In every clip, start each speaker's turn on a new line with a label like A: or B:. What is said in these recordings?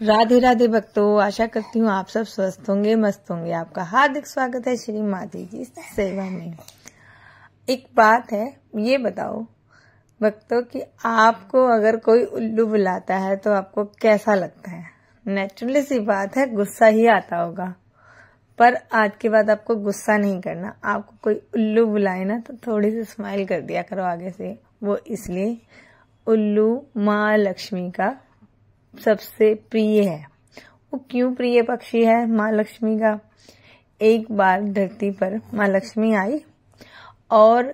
A: राधे राधे भक्तों, आशा करती हूँ आप सब स्वस्थ होंगे, मस्त होंगे। आपका हार्दिक स्वागत है श्री माता जी सेवा में। एक बात है, ये बताओ भक्तों कि आपको अगर कोई उल्लू बुलाता है तो आपको कैसा लगता है? नेचुरली सी बात है, गुस्सा ही आता होगा। पर आज के बाद आपको गुस्सा नहीं करना। आपको कोई उल्लू बुलाए ना तो थोड़ी सी स्माइल कर दिया करो आगे से। वो इसलिए उल्लू माँ लक्ष्मी का सबसे प्रिय है। वो क्यों प्रिय पक्षी है माँ लक्ष्मी का? एक बार धरती पर माँ लक्ष्मी आई और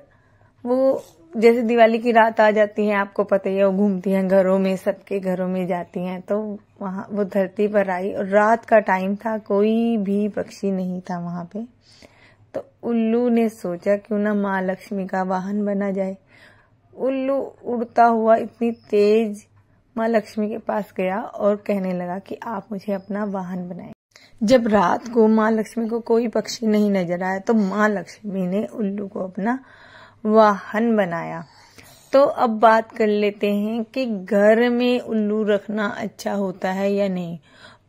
A: वो जैसे दिवाली की रात आ जाती है, आपको पता ही है, वो घूमती हैं घरों में, सबके घरों में जाती हैं। तो वहां वो धरती पर आई और रात का टाइम था, कोई भी पक्षी नहीं था वहां पे। तो उल्लू ने सोचा क्यों ना माँ लक्ष्मी का वाहन बना जाए। उल्लू उड़ता हुआ इतनी तेज माँ लक्ष्मी के पास गया और कहने लगा कि आप मुझे अपना वाहन बनाएं। जब रात को माँ लक्ष्मी को कोई पक्षी नहीं नजर आया तो माँ लक्ष्मी ने उल्लू को अपना वाहन बनाया। तो अब बात कर लेते हैं कि घर में उल्लू रखना अच्छा होता है या नहीं।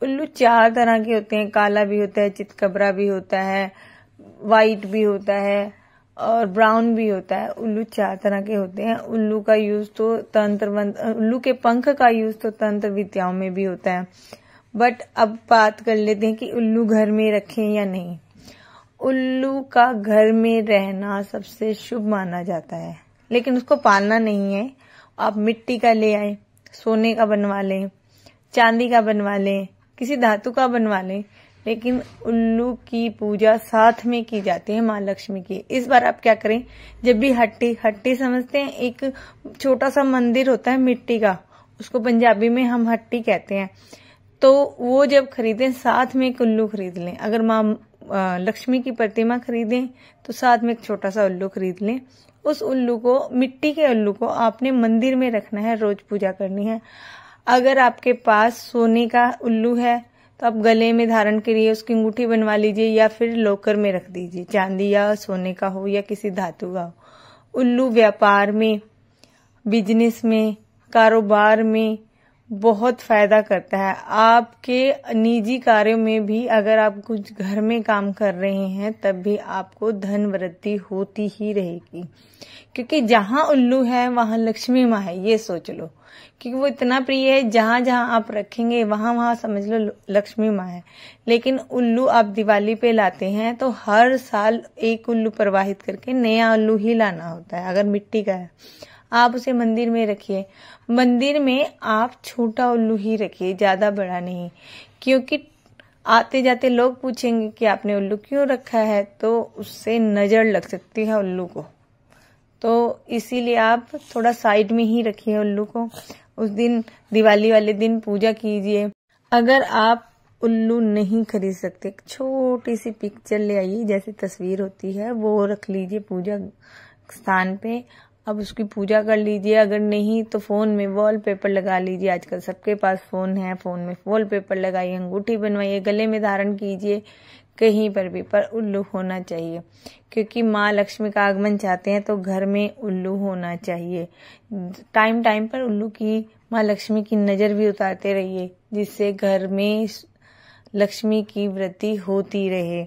A: उल्लू 4 तरह के होते हैं, काला भी होता है, चितकबरा भी होता है, वाइट भी होता है और ब्राउन भी होता है। उल्लू 4 तरह के होते हैं। उल्लू का यूज तो उल्लू के पंख का यूज तो तंत्र विद्याओं में भी होता है। बट अब बात कर लेते हैं कि उल्लू घर में रखें या नहीं। उल्लू का घर में रहना सबसे शुभ माना जाता है, लेकिन उसको पालना नहीं है। आप मिट्टी का ले आए, सोने का बनवा लें, चांदी का बनवा लें, किसी धातु का बनवा लें, लेकिन उल्लू की पूजा साथ में की जाती है माँ लक्ष्मी की। इस बार आप क्या करें, जब भी हट्टी समझते हैं, एक छोटा सा मंदिर होता है मिट्टी का, उसको पंजाबी में हम हट्टी कहते हैं। तो वो जब खरीदें साथ में एक उल्लू खरीद लें। अगर माँ लक्ष्मी की प्रतिमा खरीदें तो साथ में एक छोटा सा उल्लू खरीद लें। उस उल्लू को, मिट्टी के उल्लू को आपने मंदिर में रखना है, रोज पूजा करनी है। अगर आपके पास सोने का उल्लू है तो आप गले में धारण करिए, उसकी अंगूठी बनवा लीजिए या फिर लॉकर में रख दीजिए, चांदी या सोने का हो या किसी धातु का हो। उल्लू व्यापार में, बिजनेस में, कारोबार में बहुत फायदा करता है। आपके निजी कार्यों में भी अगर आप कुछ घर में काम कर रहे हैं तब भी आपको धन वृद्धि होती ही रहेगी, क्योंकि जहां उल्लू है वहां लक्ष्मी माँ है। ये सोच लो, क्योंकि वो इतना प्रिय है, जहां जहां आप रखेंगे वहां वहां समझ लो लक्ष्मी माँ है। लेकिन उल्लू आप दिवाली पे लाते हैं तो हर साल एक उल्लू प्रवाहित करके नया उल्लू ही लाना होता है। अगर मिट्टी का है आप उसे मंदिर में रखिए। मंदिर में आप छोटा उल्लू ही रखिए, ज्यादा बड़ा नहीं, क्योंकि आते जाते लोग पूछेंगे कि आपने उल्लू क्यों रखा है, तो उससे नजर लग सकती है उल्लू को। तो इसीलिए आप थोड़ा साइड में ही रखिए उल्लू को। उस दिन दिवाली वाले दिन पूजा कीजिए। अगर आप उल्लू नहीं खरीद सकते, छोटी सी पिक्चर ले आइए, जैसे तस्वीर होती है वो रख लीजिए पूजा स्थान पे। अब उसकी पूजा कर लीजिए। अगर नहीं तो फोन में वॉलपेपर लगा लीजिए, आजकल सबके पास फोन है, फोन में वॉलपेपर लगाइए, अंगूठी बनवाइए, गले में धारण कीजिए, कहीं पर भी पर उल्लू होना चाहिए। क्योंकि माँ लक्ष्मी का आगमन चाहते हैं तो घर में उल्लू होना चाहिए। टाइम टाइम पर उल्लू की, माँ लक्ष्मी की नजर भी उतारते रहिए, जिससे घर में लक्ष्मी की वृद्धि होती रहे।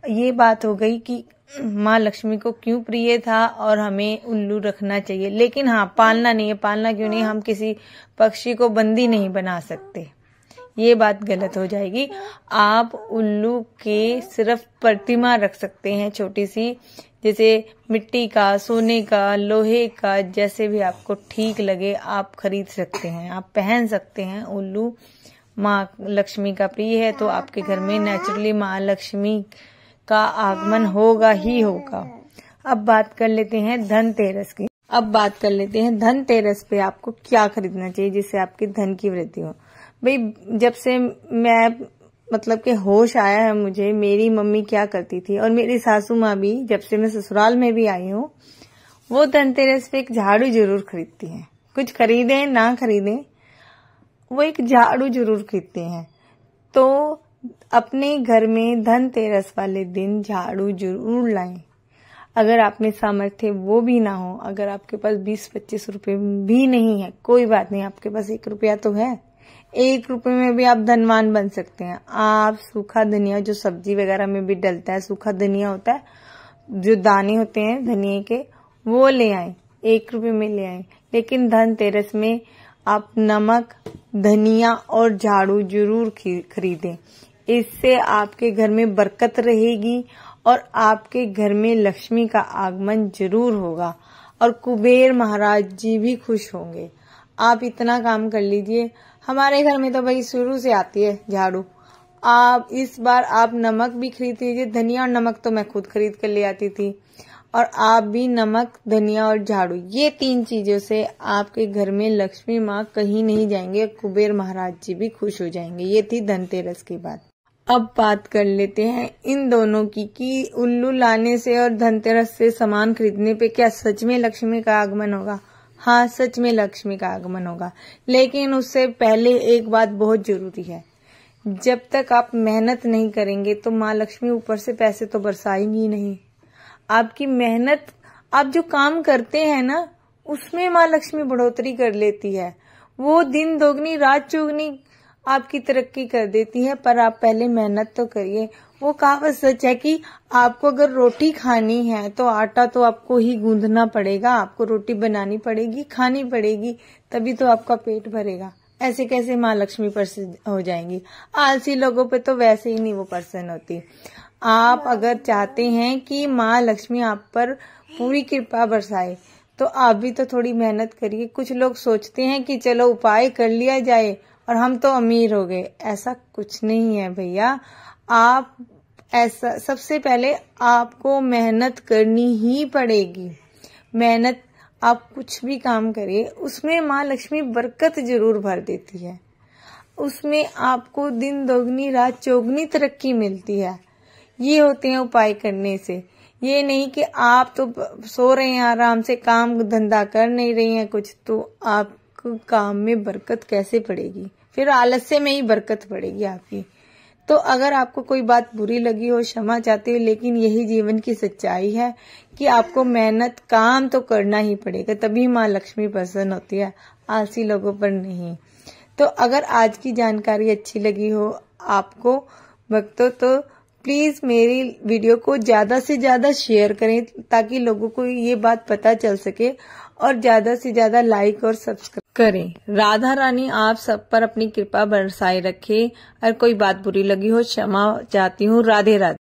A: ये बात हो गई कि माँ लक्ष्मी को क्यों प्रिय था और हमें उल्लू रखना चाहिए। लेकिन हाँ, पालना नहीं है। पालना क्यों नहीं, हम किसी पक्षी को बंदी नहीं बना सकते, ये बात गलत हो जाएगी। आप उल्लू के सिर्फ प्रतिमा रख सकते हैं, छोटी सी, जैसे मिट्टी का, सोने का, लोहे का, जैसे भी आपको ठीक लगे आप खरीद सकते हैं, आप पहन सकते हैं। उल्लू माँ लक्ष्मी का प्रिय है तो आपके घर में नेचुरली माँ लक्ष्मी का आगमन होगा ही होगा। अब बात कर लेते हैं धनतेरस की। अब बात कर लेते हैं धनतेरस पे आपको क्या खरीदना चाहिए जिससे आपकी धन की वृद्धि हो। भाई, जब से मैं मतलब के होश आया है मुझे, मेरी मम्मी क्या करती थी और मेरी सासू माँ भी, जब से मैं ससुराल में भी आई हूँ, वो धनतेरस पे एक झाड़ू जरूर खरीदती हैं। कुछ खरीदें ना खरीदें, वो एक झाड़ू जरूर खरीदते हैं। तो अपने घर में धनतेरस वाले दिन झाड़ू जरूर लाएं। अगर आप में सामर्थ्य वो भी ना हो, अगर आपके पास 20-25 रुपए भी नहीं है, कोई बात नहीं, आपके पास 1 रुपया तो है, 1 रुपए में भी आप धनवान बन सकते हैं। आप सूखा धनिया, जो सब्जी वगैरह में भी डलता है, सूखा धनिया होता है, जो दाने होते हैं धनिया के, वो ले आए, 1 रुपए में ले आए। लेकिन धनतेरस में आप नमक, धनिया और झाड़ू जरूर खरीदें। इससे आपके घर में बरकत रहेगी और आपके घर में लक्ष्मी का आगमन जरूर होगा और कुबेर महाराज जी भी खुश होंगे। आप इतना काम कर लीजिए। हमारे घर में तो भाई शुरू से आती है झाड़ू। आप इस बार आप नमक भी खरीद लीजिए। धनिया और नमक तो मैं खुद खरीद कर ले आती थी, और आप भी नमक, धनिया और झाड़ू, ये 3 चीजों से आपके घर में लक्ष्मी माँ कहीं नहीं जाएंगे, कुबेर महाराज जी भी खुश हो जाएंगे। ये थी धनतेरस की बात। अब बात कर लेते हैं इन दोनों की कि उल्लू लाने से और धनतेरस से सामान खरीदने पे क्या सच में लक्ष्मी का आगमन होगा? हाँ, सच में लक्ष्मी का आगमन होगा, लेकिन उससे पहले एक बात बहुत जरूरी है। जब तक आप मेहनत नहीं करेंगे तो माँ लक्ष्मी ऊपर से पैसे तो बरसाएंगी नहीं। आपकी मेहनत, आप जो काम करते हैं ना, उसमें माँ लक्ष्मी बढ़ोतरी कर लेती है। वो दिन दोगुनी रात चौगुनी आपकी तरक्की कर देती है, पर आप पहले मेहनत तो करिए। वो कहावत सच है कि आपको अगर रोटी खानी है तो आटा तो आपको ही गूंदना पड़ेगा, आपको रोटी बनानी पड़ेगी, खानी पड़ेगी, तभी तो आपका पेट भरेगा। ऐसे कैसे माँ लक्ष्मी प्रसन्न हो जाएंगी? आलसी लोगों पे तो वैसे ही नहीं वो प्रसन्न होती। आप अगर चाहते हैं कि माँ लक्ष्मी आप पर पूरी कृपा बरसाए तो आप भी तो थोड़ी मेहनत करिए। कुछ लोग सोचते हैं कि चलो उपाय कर लिया जाए और हम तो अमीर हो गए। ऐसा कुछ नहीं है भैया। आप ऐसा, सबसे पहले आपको मेहनत करनी ही पड़ेगी। मेहनत, आप कुछ भी काम करिए, उसमें माँ लक्ष्मी बरकत जरूर भर देती है। उसमें आपको दिन दोगुनी रात चौगुनी तरक्की मिलती है। ये होते हैं उपाय करने से। ये नहीं कि आप तो सो रहे हैं आराम से, काम धंधा कर नहीं रही हैं कुछ, तो आपको काम में बरकत कैसे पड़ेगी? फिर आलस्य में ही बरकत पड़ेगी आपकी। तो अगर आपको कोई बात बुरी लगी हो, क्षमा चाहती हो, लेकिन यही जीवन की सच्चाई है कि आपको मेहनत, काम तो करना ही पड़ेगा, तभी माँ लक्ष्मी प्रसन्न होती है, आलसी लोगों पर नहीं। तो अगर आज की जानकारी अच्छी लगी हो आपको भक्तों, तो प्लीज मेरी वीडियो को ज्यादा से ज्यादा शेयर करें ताकि लोगों को ये बात पता चल सके, और ज्यादा से ज्यादा लाइक और सब्सक्राइब करें। राधा रानी आप सब पर अपनी कृपा बरसाए रखे। अगर कोई बात बुरी लगी हो, क्षमा चाहती हूँ। राधे राधे।